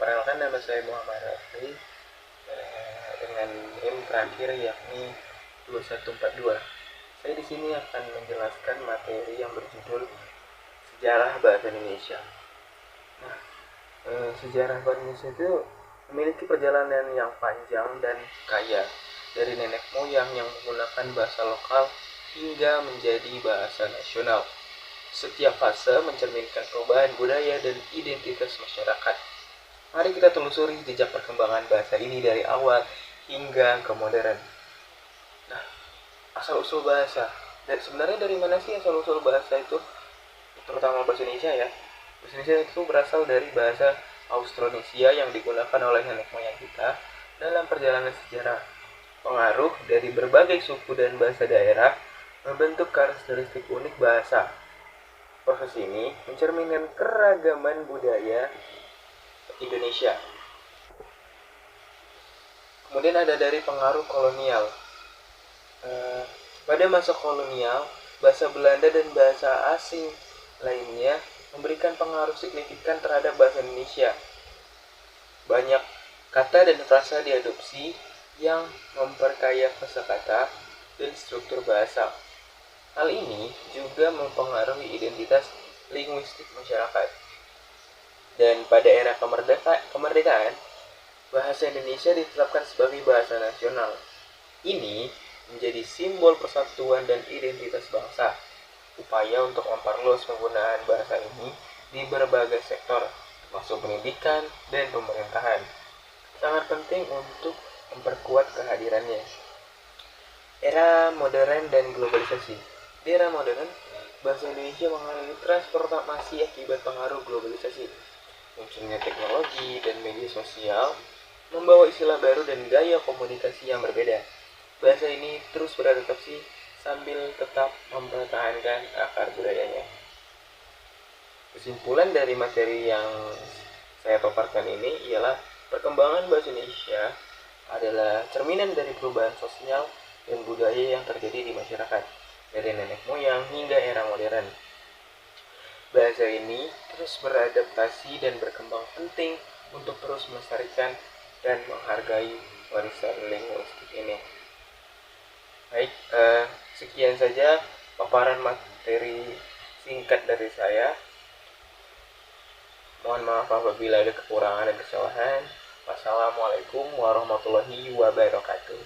Perkenalkan, nama saya Muhammad Rafli dengan NIM terakhir yakni 2142. Saya di sini akan menjelaskan materi yang berjudul Sejarah Bahasa Indonesia. Nah, sejarah bahasa Indonesia itu memiliki perjalanan yang panjang dan kaya, dari nenek moyang yang menggunakan bahasa lokal hingga menjadi bahasa nasional. Setiap fase mencerminkan perubahan budaya dan identitas masyarakat. Mari kita telusuri jejak perkembangan bahasa ini dari awal hingga ke modern. Nah, asal-usul bahasa. Dan sebenarnya dari mana sih asal-usul bahasa itu? Terutama bahasa Indonesia ya. Bahasa Indonesia itu berasal dari bahasa Austronesia yang digunakan oleh nenek moyang kita dalam perjalanan sejarah. Pengaruh dari berbagai suku dan bahasa daerah membentuk karakteristik unik bahasa. Proses ini mencerminkan keragaman budaya Indonesia. Kemudian ada dari pengaruh kolonial. Pada masa kolonial, bahasa Belanda dan bahasa asing lainnya memberikan pengaruh signifikan terhadap bahasa Indonesia. Banyak kata dan frasa diadopsi yang memperkaya kosakata dan struktur bahasa. Hal ini juga mempengaruhi identitas linguistik masyarakat. Dan pada era kemerdekaan, bahasa Indonesia ditetapkan sebagai bahasa nasional. Ini menjadi simbol persatuan dan identitas bangsa. Upaya untuk memperluas penggunaan bahasa ini di berbagai sektor, termasuk pendidikan dan pemerintahan, sangat penting untuk memperkuat kehadirannya. Era modern dan globalisasi. Di era modern, bahasa Indonesia mengalami transformasi akibat pengaruh globalisasi. Munculnya teknologi dan media sosial membawa istilah baru dan gaya komunikasi yang berbeda. Bahasa ini terus beradaptasi sambil tetap mempertahankan akar budayanya. Kesimpulan dari materi yang saya paparkan ini ialah perkembangan bahasa Indonesia adalah cerminan dari perubahan sosial dan budaya yang terjadi di masyarakat, dari nenek moyang hingga era modern. Bahasa ini terus beradaptasi dan berkembang penting untuk terus melestarikan dan menghargai warisan linguistik ini. Baik, sekian saja paparan materi singkat dari saya. Mohon maaf apabila ada kekurangan dan kesalahan. Wassalamualaikum warahmatullahi wabarakatuh.